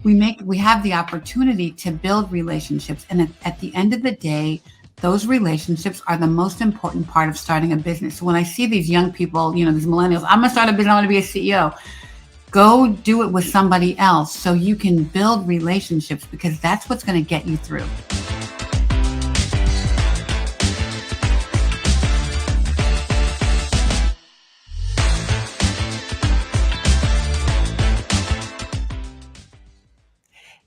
we have the opportunity to build relationships. And at the end of the day, those relationships are the most important part of starting a business. So when I see these young people, these millennials, I'm going to start a business, I want to be a CEO. Go do it with somebody else so you can build relationships, because that's what's going to get you through.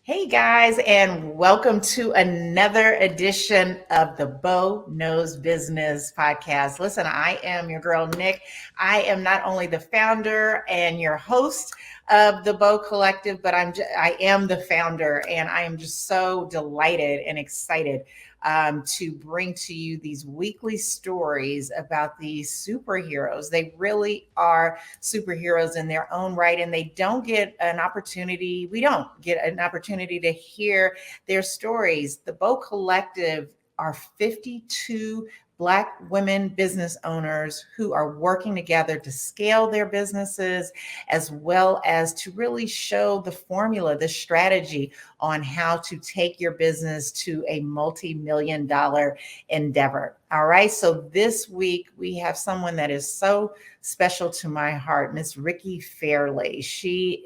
Hey guys, and welcome to another edition of the Bo Knows Business podcast. Listen, I am your girl, Nick. I am not only the founder and your host of the Bo Collective, but I am the founder, and I am just so delighted and excited to bring to you these weekly stories about these superheroes. They really are superheroes in their own right, and we don't get an opportunity to hear their stories. The Bo Collective are 52 Black women business owners who are working together to scale their businesses, as well as to really show the formula, the strategy on how to take your business to a multi-million-dollar endeavor. All right. So this week we have someone that is so special to my heart, Miss Ricki Fairley. She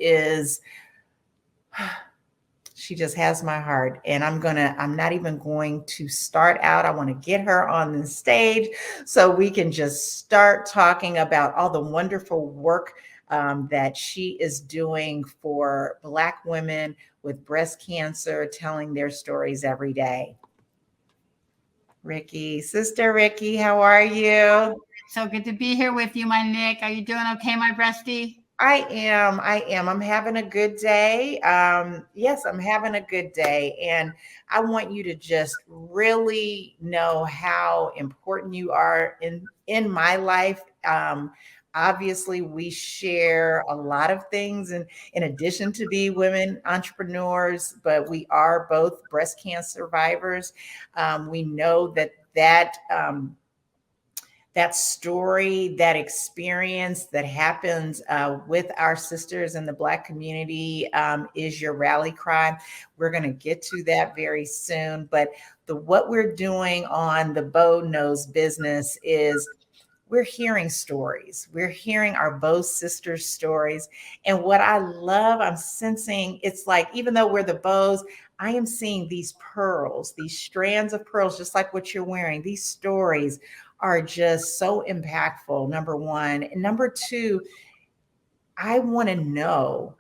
just has my heart, and I'm not even going to start out. I want to get her on the stage so we can just start talking about all the wonderful work that she is doing for Black women with breast cancer, telling their stories every day. Ricki, Sister Ricki, how are you? So good to be here with you, my Nick. Are you doing okay, my breastie? I am. I'm having a good day. Yes, I'm having a good day. And I want you to just really know how important you are in my life. Obviously, we share a lot of things, and in addition to be women entrepreneurs, but we are both breast cancer survivors. We know that story, that experience that happens with our sisters in the Black community is your rally cry. We're going to get to that very soon. But what we're doing on the Bo Knows Business is we're hearing stories. We're hearing our Bo sisters' stories. And what I love, I'm sensing, it's like, even though we're the Bows, I am seeing these pearls, these strands of pearls, just like what you're wearing. These stories are just so impactful, number one. And number two, I want to know,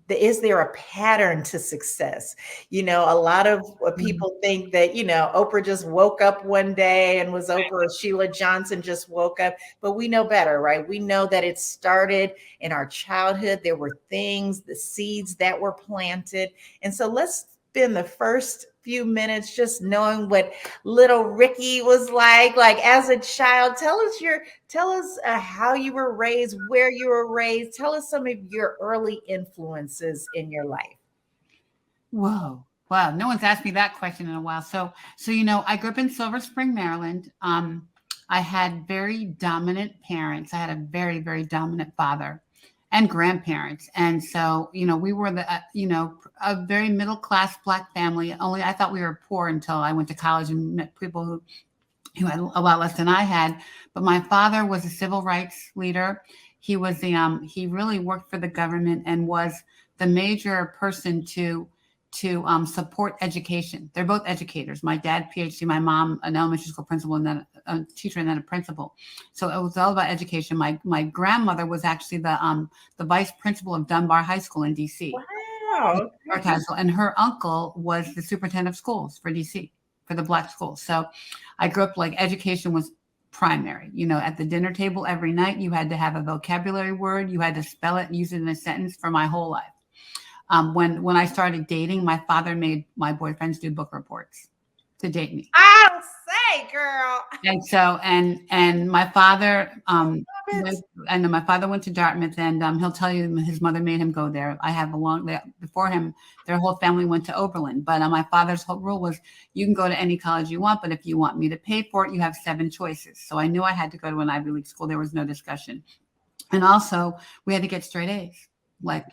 is there a pattern to success? A lot of people think that, Oprah just woke up one day and was Oprah, or Sheila Johnson just woke up, but we know better, right? We know that it started in our childhood. There were things, the seeds that were planted. And so let's spend the first few minutes just knowing what little Ricki was like as a child. Tell us how you were raised, where you were raised. Tell us some of your early influences in your life. Whoa. Wow. No one's asked me that question in a while. So, I grew up in Silver Spring, Maryland. I had very dominant parents. I had a very, very dominant father and grandparents. And so, we were a very middle-class Black family. Only I thought we were poor until I went to college and met people who had a lot less than I had. But my father was a civil rights leader. He was he really worked for the government and was the major person to support education. They're both educators. My dad, PhD, my mom, an elementary school principal, and then a teacher, and then a principal. So it was all about education. My grandmother was actually the vice principal of Dunbar High School in DC. Wow. And her uncle was the superintendent of schools for DC, for the Black schools. So I grew up like education was primary. At the dinner table every night, you had to have a vocabulary word. You had to spell it and use it in a sentence for my whole life. When I started dating, my father made my boyfriends do book reports to date me. I'll say, girl. And so, and my father, my father went to Dartmouth, and he'll tell you his mother made him go there. I have before him, their whole family went to Oberlin. But my father's whole rule was, you can go to any college you want, but if you want me to pay for it, you have 7 choices. So I knew I had to go to an Ivy League school. There was no discussion. And also, we had to get straight A's. Like,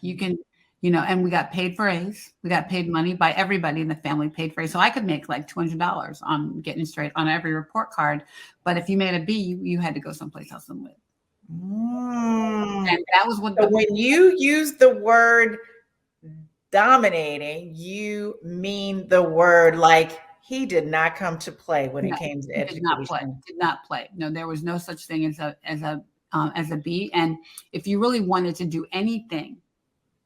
and we got paid for A's. We got paid money by everybody in the family paid for A's. So I could make like $200 on getting straight on every report card. But if you made a B, you had to go someplace else and live. And that was what. So when you use the word dominating, you mean the word like he did not come to play when it came to education. Did not play. No, there was no such thing as a B. And if you really wanted to do anything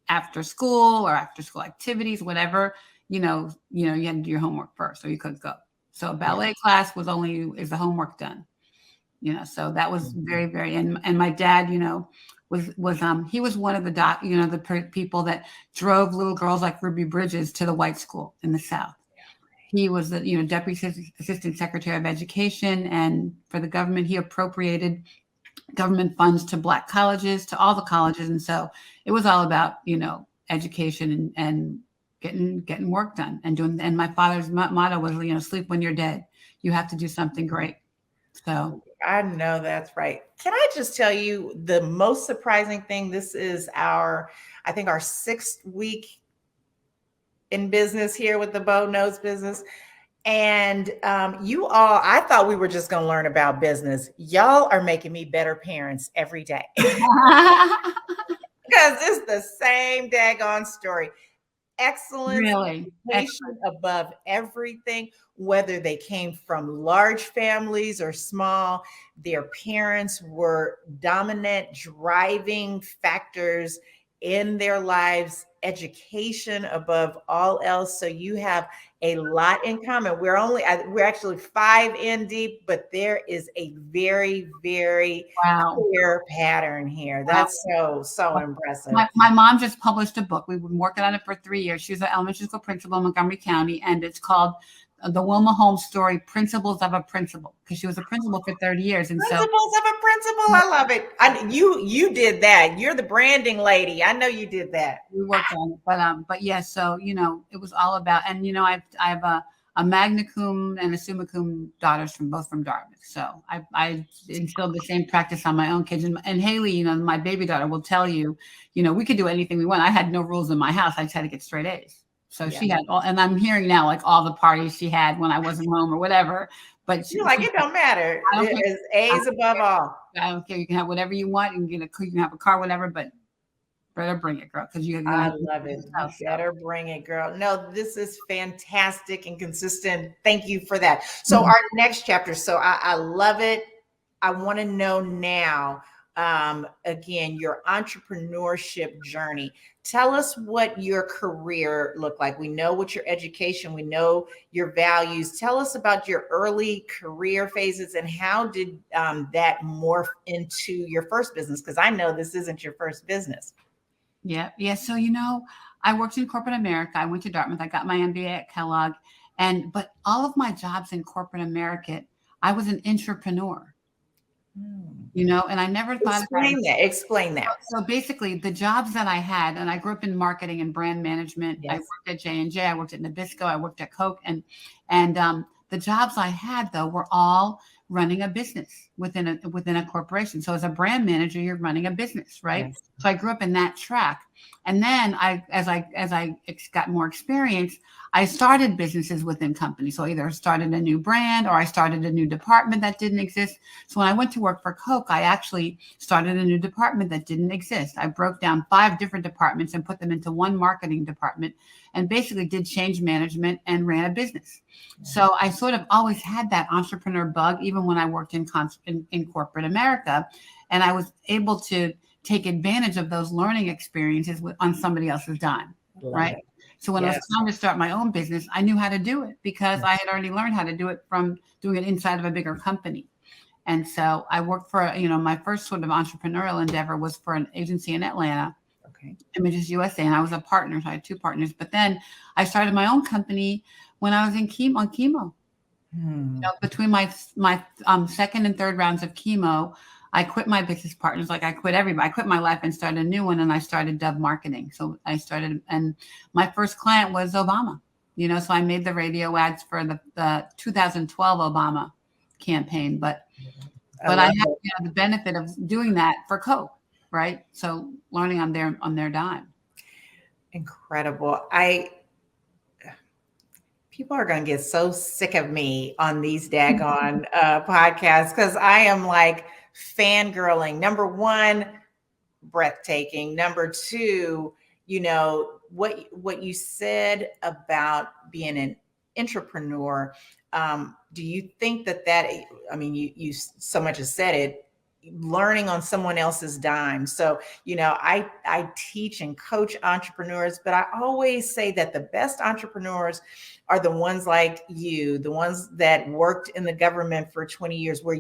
after school or after school activities, whatever, you had to do your homework first, or you couldn't go. So a ballet class was only is the homework done. So that was very, very, and my dad, he was one of the people that drove little girls like Ruby Bridges to the white school in the South. He was the, Deputy Assistant Secretary of Education, and for the government, he appropriated government funds to Black colleges, to all the colleges. And so it was all about, education and getting work done and my father's motto was, sleep when you're dead. You have to do something great. So I know that's right. Can I just tell you the most surprising thing? This is I think our 6th week in business here with the Bow Nose business. And I thought we were just going to learn about business. Y'all are making me better parents every day. Because it's the same daggone story. Excellence, really, education above everything, whether they came from large families or small, their parents were dominant driving factors in their lives, education above all else. So you have a lot in common. We're actually 5 in deep, but there is a very, very clear pattern here. That's so impressive. My mom just published a book. We've been working on it for 3 years. She was an elementary school principal in Montgomery County, and it's called The Wilma Holmes Story, Principles of a Principal, because she was a principal for 30 years. And Principles of a Principal. I love it. You did that. You're the branding lady. I know you did that. We worked on it, but yeah. So it was all about, and I have a magna cum and a summa cum daughters both from Dartmouth. So I instilled the same practice on my own kids. And Haley, my baby daughter, will tell you, we could do anything we want. I had no rules in my house. I just had to get straight A's. So she had all, and I'm hearing now like all the parties she had when I wasn't home or whatever. But you're like, it don't matter. It's A's above all. I don't care. You can have whatever you want. You can have a car, whatever, but better bring it, girl. Because I love it. Better bring it, girl. No, this is fantastic and consistent. Thank you for that. So our next chapter. So I love it. I want to know now, again, your entrepreneurship journey. Tell us what your career looked like. We know what your education, we know your values. Tell us about your early career phases and how did that morph into your first business? Because I know this isn't your first business. Yeah. So, I worked in corporate America. I went to Dartmouth. I got my MBA at Kellogg. But all of my jobs in corporate America, I was an entrepreneur. And I never thought Explain that. So basically the jobs that I had, and I grew up in marketing and brand management. Yes. I worked at J&J, I worked at Nabisco, I worked at Coke, and the jobs I had though were all running a business within a corporation. So as a brand manager, you're running a business, right? Yes. So I grew up in that track. And then as I got more experience, I started businesses within companies. So I either started a new brand or I started a new department that didn't exist. So when I went to work for Coke, I actually started a new department that didn't exist. I broke down 5 different departments and put them into one marketing department and basically did change management and ran a business. So I sort of always had that entrepreneur bug, even when I worked in corporate America. And I was able to take advantage of those learning experiences on somebody else's dime, right? So when it was time to start my own business, I knew how to do it because I had already learned how to do it from doing it inside of a bigger company. And so I worked for, my first sort of entrepreneurial endeavor was for an agency in Atlanta, Images USA, and I was a partner. So I had 2 partners. But then I started my own company when I was on chemo. Between my second and third rounds of chemo, I quit my business partners. Like I quit everybody. I quit my life and started a new one. And I started Dove Marketing. So I started, and my first client was Obama, so I made the radio ads for the 2012 Obama campaign. But I had the benefit of doing that for Coke, right? So learning on their dime. Incredible. People are going to get so sick of me on these daggone podcasts because I am like fangirling. Number one, breathtaking. Number two, what you said about being an entrepreneur. Do you think that I mean, you so much as said it, learning on someone else's dime. So, I teach and coach entrepreneurs, but I always say that the best entrepreneurs are the ones like you, the ones that worked in the government for 20 years, where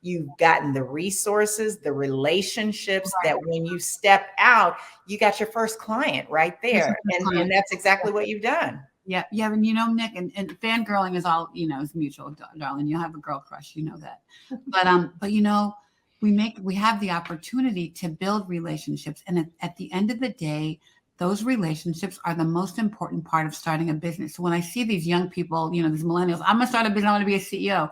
you've gotten the resources, the relationships, that when you step out, you got your first client right there. And that's exactly what you've done. Yeah. Yeah. And Nick, and fangirling is all, is mutual, darling. You'll have a girl crush, that. But we have the opportunity to build relationships. And at the end of the day, those relationships are the most important part of starting a business. So when I see these young people, these millennials, I'm going to start a business, I want to be a CEO.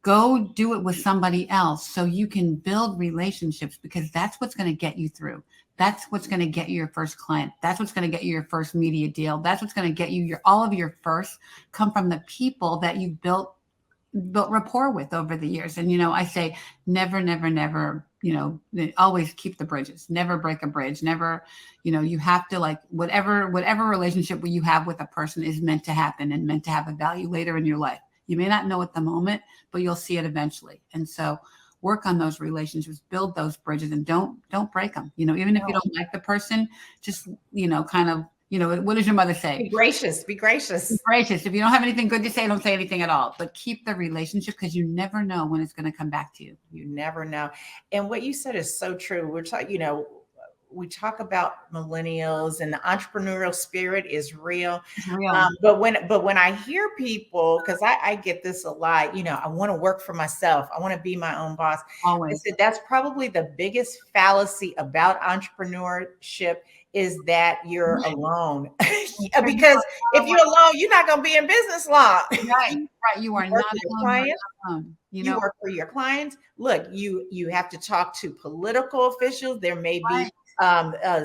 Go do it with somebody else so you can build relationships, because that's what's going to get you through. That's what's going to get you your first client. That's what's going to get you your first media deal. That's what's going to get you all of your firsts come from the people that you built rapport with over the years. And, I say never, never, never, always keep the bridges, never break a bridge, never, you have to, like, whatever relationship you have with a person is meant to happen and meant to have a value later in your life. You may not know at the moment, but you'll see it eventually. And so work on those relationships, build those bridges, and don't break them. Even if you don't like the person, just, kind of, what does your mother say? Be gracious. Be gracious. Be gracious. If you don't have anything good to say, don't say anything at all. But keep the relationship, because you never know when it's going to come back to you. You never know. And what you said is so true. We're talking, we talk about millennials, and the entrepreneurial spirit is real. It's real. But when I hear people, because I get this a lot, I want to work for myself. I want to be my own boss. Always. I said that's probably the biggest fallacy about entrepreneurship, is that you're alone. Because if you're alone, you're not going to be in business long. Right. You are not alone. You work for your clients. Look, you have to talk to political officials. There may be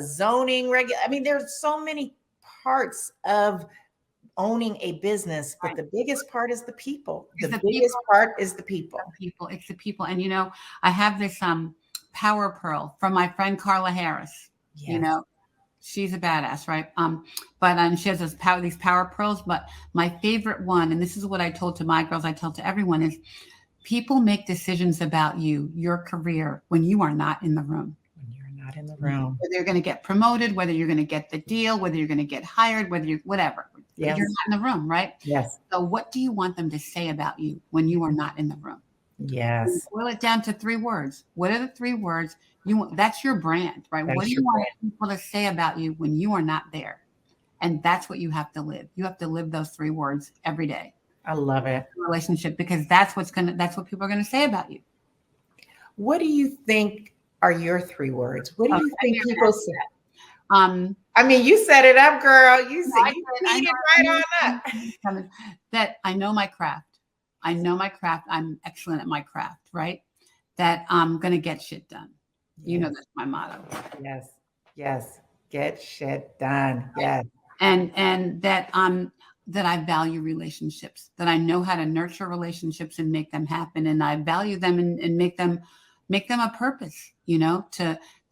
zoning I mean, there's so many parts of owning a business, but the biggest part is the people. The biggest part is the people. It's the people. And I have this power pearl from my friend Carla Harris. Yes. She's a badass, right? But she has these power pearls. But my favorite one, and this is what I told to my girls, I tell to everyone, is people make decisions about you, your career, when you are not in the room. When you're not in the room. Whether you're going to get promoted, whether you're going to get the deal, whether you're going to get hired, whatever. Yes. You're not in the room, right? Yes. So what do you want them to say about you when you are not in the room? Yes. Boil it down to 3 words. What are the 3 words you want? That's your brand, right? What do you want people to say about you when you are not there? And that's what you have to live. You have to live those 3 words every day. I love it. Relationship, because that's what people are going to say about you. What do you think are your 3 words? What do you think people say? I mean, you set it up, girl. You said it right on up. That I know my craft. I know my craft. I'm excellent at my craft, right? That I'm going to get shit done. Yes. That's my motto. Yes. Yes. Get shit done. Yes. And that I value relationships, that I know how to nurture relationships and make them happen. And I value them and make them a purpose,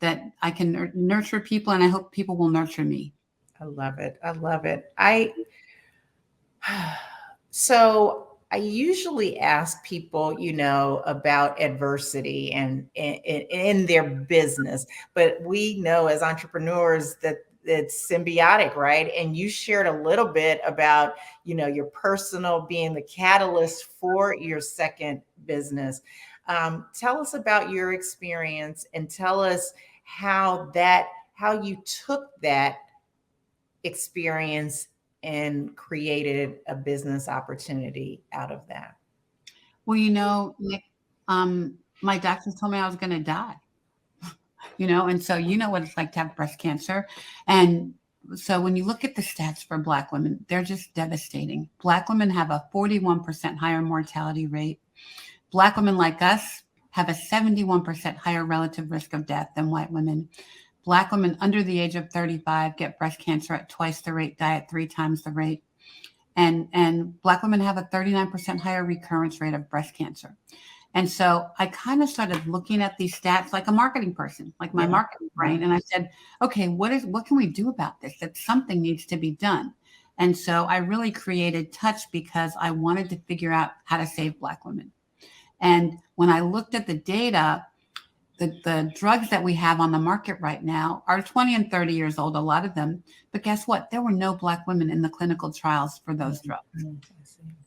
that I can nurture people, and I hope people will nurture me. I love it. I love it. So I usually ask people, about adversity and in their business, but we know as entrepreneurs that it's symbiotic, right? And you shared a little bit about, your personal being the catalyst for your second business. Tell us about your experience, and tell us how you took that experience and created a business opportunity out of that. Well, Nick, my doctors told me I was going to die, and so what it's like to have breast cancer. And so when you look at the stats for Black women, they're just devastating. Black women have a 41% higher mortality rate. Black women like us have a 71% higher relative risk of death than white women. Black women under the age of 35 get breast cancer at twice the rate, die at 3 times the rate. And Black women have a 39% higher recurrence rate of breast cancer. And so I kind of started looking at these stats like a marketing person, like my marketing brain. And I said, okay, what can we do about this? That something needs to be done. And so I really created Touch because I wanted to figure out how to save Black women. And when I looked at the data, the drugs that we have on the market right now are 20 and 30 years old, a lot of them. But guess what? There were no Black women in the clinical trials for those drugs.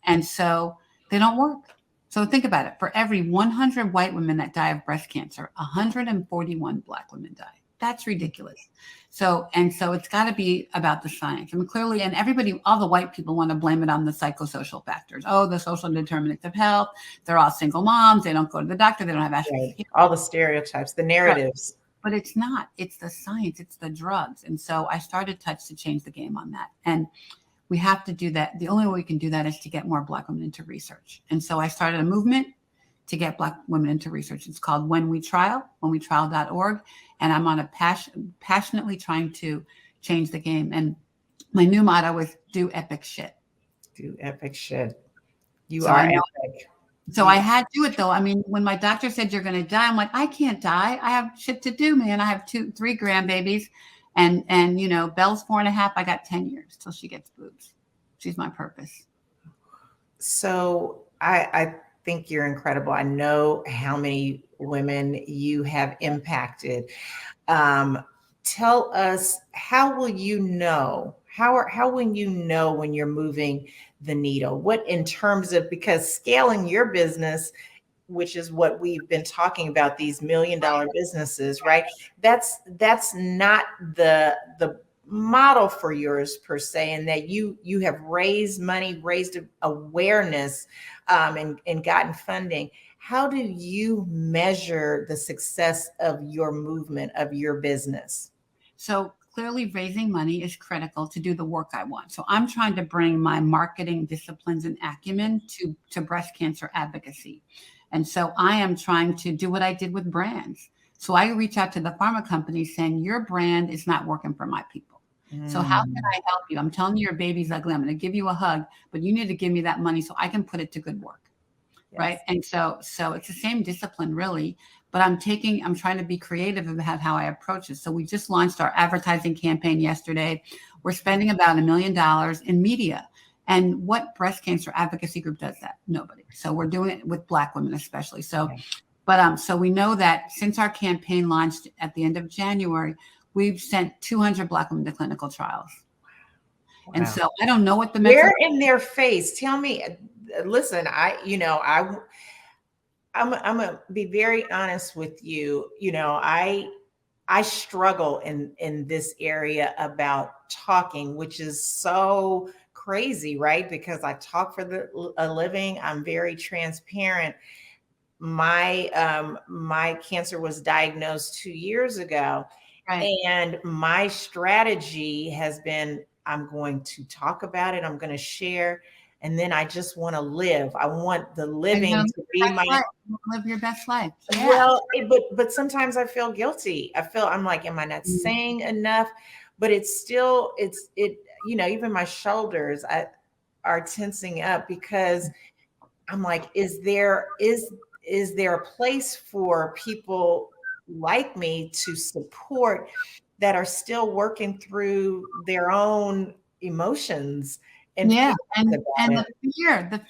And so they don't work. So think about it. For every 100 white women that die of breast cancer, 141 Black women die. That's ridiculous. So it's got to be about the science. I mean, clearly, and everybody, all the white people want to blame it on the psychosocial factors. Oh, the social determinants of health. They're all single moms. They don't go to the doctor. They don't have access. Right. All the stereotypes, the narratives. Right. But it's not. It's the science. It's the drugs. And so I started Touch to change the game on that. And we have to do that. The only way we can do that is to get more Black women into research. And so I started a movement to get Black women into research. It's called When We Trial, whenwetrial.org. And I'm on a passionately trying to change the game. And my new motto is do epic shit. Do epic shit. You are epic. So I had to do it though. I mean, when my doctor said you're going to die, I'm like, I can't die. I have shit to do, man. I have 3 grandbabies. And you know, Belle's 4.5. I got 10 years till she gets boobs. She's my purpose. So I think you're incredible. I know how many women you have impacted. Tell us, how will you know? How will you know when you're moving the needle? What in terms of, because scaling your business, which is what we've been talking about, these $1 million businesses, right? That's not the model for yours per se, and that you have raised money, raised awareness, and gotten funding. How do you measure the success of your movement, of your business? So clearly raising money is critical to do the work I want. So I'm trying to bring my marketing disciplines and acumen to breast cancer advocacy. And so I am trying to do what I did with brands. So I reach out to the pharma companies saying, your brand is not working for my people. So how can I help you? I'm telling you your baby's ugly. I'm going to give you a hug, but you need to give me that money so I can put it to good work. Yes. Right. And so it's the same discipline really, but I'm trying to be creative about how I approach it. So we just launched our advertising campaign yesterday. We're spending about $1 million in media. And what breast cancer advocacy group does that? Nobody. So we're doing it with Black women especially. So, okay. But so we know that since our campaign launched at the end of January, we've sent 200 Black women to clinical trials. Wow. And so I don't know what the where in their face. Tell me. Listen, I'm gonna be very honest with you. You know, I struggle in this area about talking, which is so crazy, right? Because I talk for a living. I'm very transparent. My cancer was diagnosed 2 years ago. Right. And my strategy has been, I'm going to talk about it. I'm going to share. And then I just want to live. I want the living to be my live your best life. Yeah. Well, but sometimes I feel guilty. I'm like, am I not saying enough? But it's still, even my shoulders are tensing up because I'm like, is there a place for people like me to support that are still working through their own emotions? And the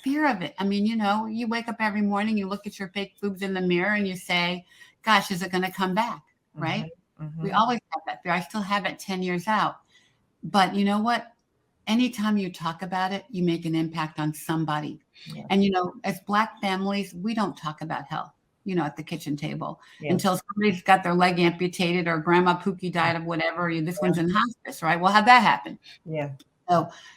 fear of it. I mean, you wake up every morning, you look at your fake boobs in the mirror and you say, gosh, is it going to come back? Right. Mm-hmm. We always have that fear. I still have it 10 years out. But you know what? Anytime you talk about it, you make an impact on somebody. Yeah. And, as Black families, we don't talk about health, at the kitchen table until somebody's got their leg amputated or Grandma Pookie died of whatever. This one's in hospice, right? Well, how'd that happen? Yeah.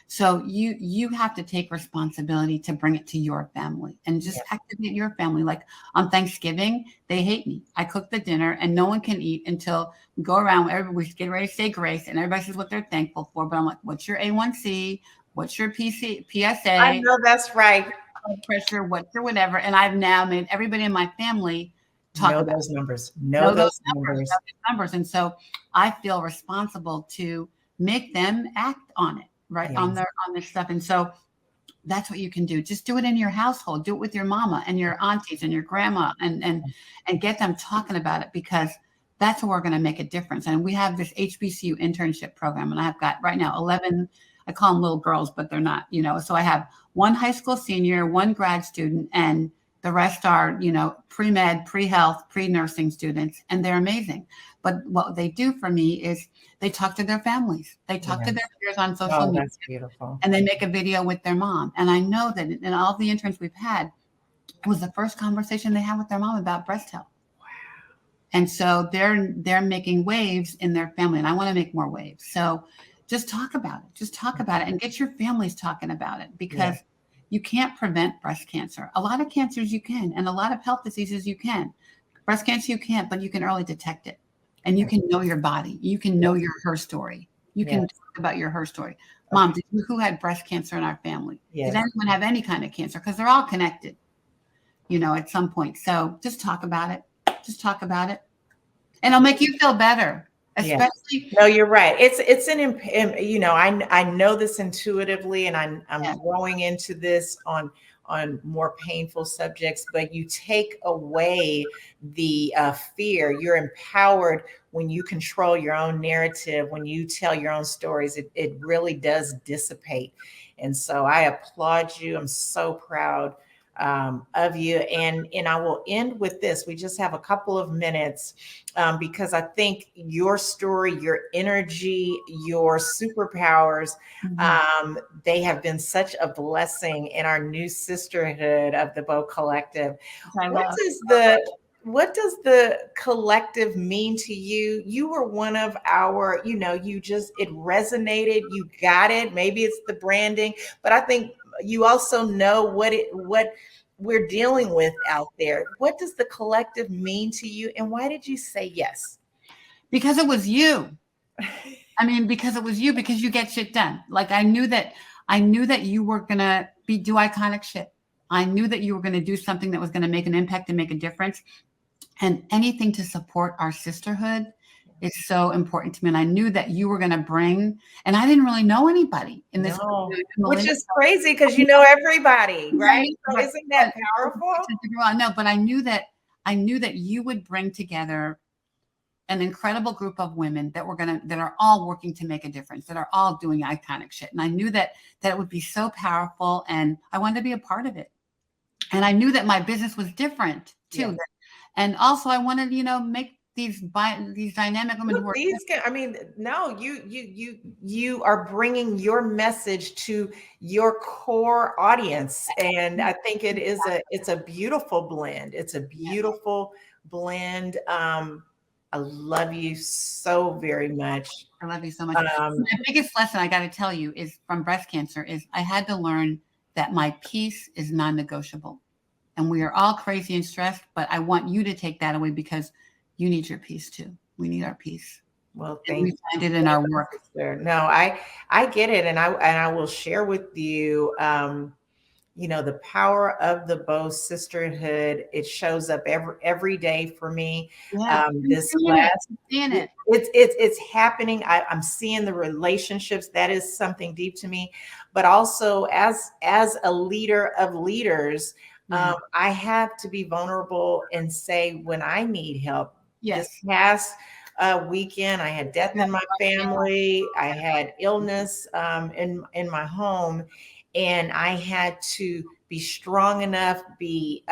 So you have to take responsibility to bring it to your family and just activate your family. Like on Thanksgiving, they hate me. I cook the dinner and no one can eat until we go around. Everybody get ready to say grace and everybody says what they're thankful for. But I'm like, what's your A1C? What's your PSA? I know that's right. Blood pressure, what's your whatever. And I've now made everybody in my family talk Know about those numbers. it. Know those Know numbers. these numbers. And so I feel responsible to make them act on it, right? Yes. On their stuff. And so that's what you can do. Just do it in your household. Do it with your mama and your aunties and your grandma and get them talking about it, because that's where we're going to make a difference. And we have this HBCU internship program, and I've got right now 11, I call them little girls, but they're not, so I have one high school senior, one grad student, and the rest are, pre-med, pre-health, pre-nursing students, and they're amazing. But what they do for me is they talk to their families. They talk to their peers on social media. That's beautiful. And they make a video with their mom. And I know that in all the interns we've had, it was the first conversation they had with their mom about breast health. Wow. And so they're making waves in their family, and I want to make more waves. So just talk about it. Just talk about it and get your families talking about it, because you can't prevent breast cancer. A lot of cancers you can, and a lot of health diseases you can. Breast cancer you can't, but you can early detect it. And you can know your body. You can know her story. You can talk about her story. Mom, who had breast cancer in our family? Did anyone have any kind of cancer? Because they're all connected, at some point. So just talk about it. Just talk about it. And it'll make you feel better. Especially. No, you're right. I know this intuitively, and I'm growing into this on more painful subjects, but you take away the fear. You're empowered when you control your own narrative, when you tell your own stories. It really does dissipate. And so I applaud you. I'm so proud of you. And I will end with this. We just have a couple of minutes because I think your story, your energy, your superpowers, they have been such a blessing in our new sisterhood of the Bow Collective. What does the collective mean to you? You were one of our, it resonated. You got it. Maybe it's the branding, but I think you also know what we're dealing with out there. What does the collective mean to you, and why did you say yes? Because it was you. Because it was you, because you get shit done. Like I knew that you were gonna do iconic shit. I knew that you were gonna do something that was gonna make an impact and make a difference. And anything to support our sisterhood is so important to me. And I knew that you were going to bring, and I didn't really know anybody in this. Which is crazy because you know everybody, right? So isn't that powerful? No, but I knew that you would bring together an incredible group of women that are all working to make a difference, that are all doing iconic shit. And I knew that it would be so powerful, and I wanted to be a part of it. And I knew that my business was different too. Yeah. And also I wanted, make these dynamic women. You are bringing your message to your core audience. And I think it's a beautiful blend. It's a beautiful blend. I love you so very much. I love you so much. My biggest lesson I got to tell you is from breast cancer is I had to learn that my peace is non-negotiable. And we are all crazy and stressed, but I want you to take that away because you need your peace too. We need our peace. Well, thank you. We find it in our work. No, I get it. And I will share with you, the power of the Bow sisterhood. It shows up every day for me. Yeah, it's happening. I'm seeing the relationships. That is something deep to me, but also as a leader of leaders, I have to be vulnerable and say when I need help. Yes. This past weekend, I had death in my family. I had illness in my home, and I had to be strong enough, be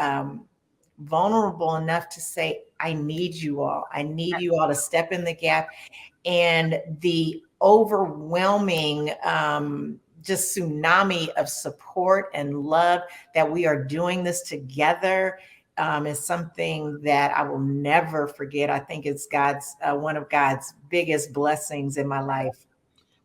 vulnerable enough to say, I need you all. I need you all to step in the gap. And the overwhelming just tsunami of support and love that we are doing this together is something that I will never forget. I think it's one of God's biggest blessings in my life.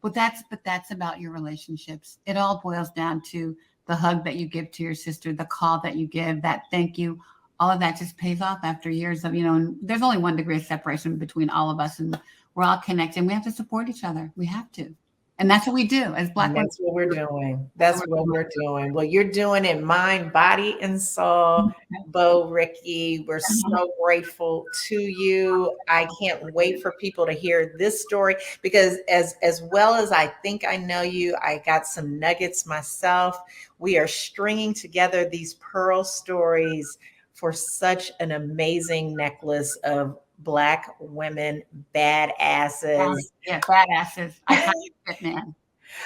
Well, that's about your relationships. It all boils down to the hug that you give to your sister, the call that you give, that thank you. All of that just pays off after years of, and there's only 1 degree of separation between all of us, and we're all connected, and we have to support each other. We have to. And that's what we do as Black And women. that's what we're doing. That's what we're doing. Well, you're doing it mind, body, and soul. Bo, Ricki, we're so grateful to you. I can't wait for people to hear this story because as well as I think I know you, I got some nuggets myself. We are stringing together these pearl stories for such an amazing necklace of Black women badasses. Yeah, badasses. I kind of fit, man.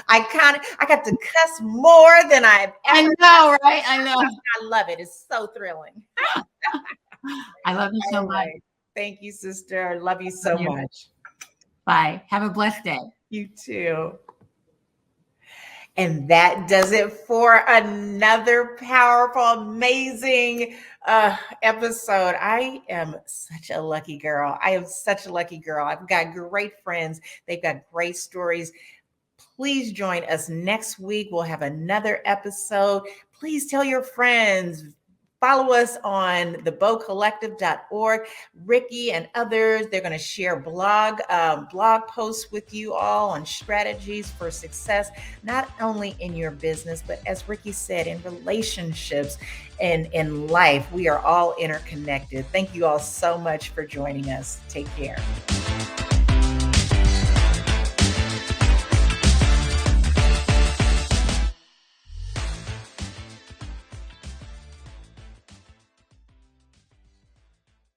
I got to cuss more than I've I ever. know, right? I know. I love it. It's so thrilling. I love you so All much. right. Thank you, sister. Love you so much. Bye. Have a blessed day. You too. And that does it for another powerful, amazing episode. I am such a lucky girl. I am such a lucky girl. I've got great friends. They've got great stories. Please join us next week. We'll have another episode. Please tell your friends. Follow us on thebocollective.org. Ricki and others, they're going to share blog posts with you all on strategies for success, not only in your business, but as Ricki said, in relationships and in life. We are all interconnected. Thank you all so much for joining us. Take care.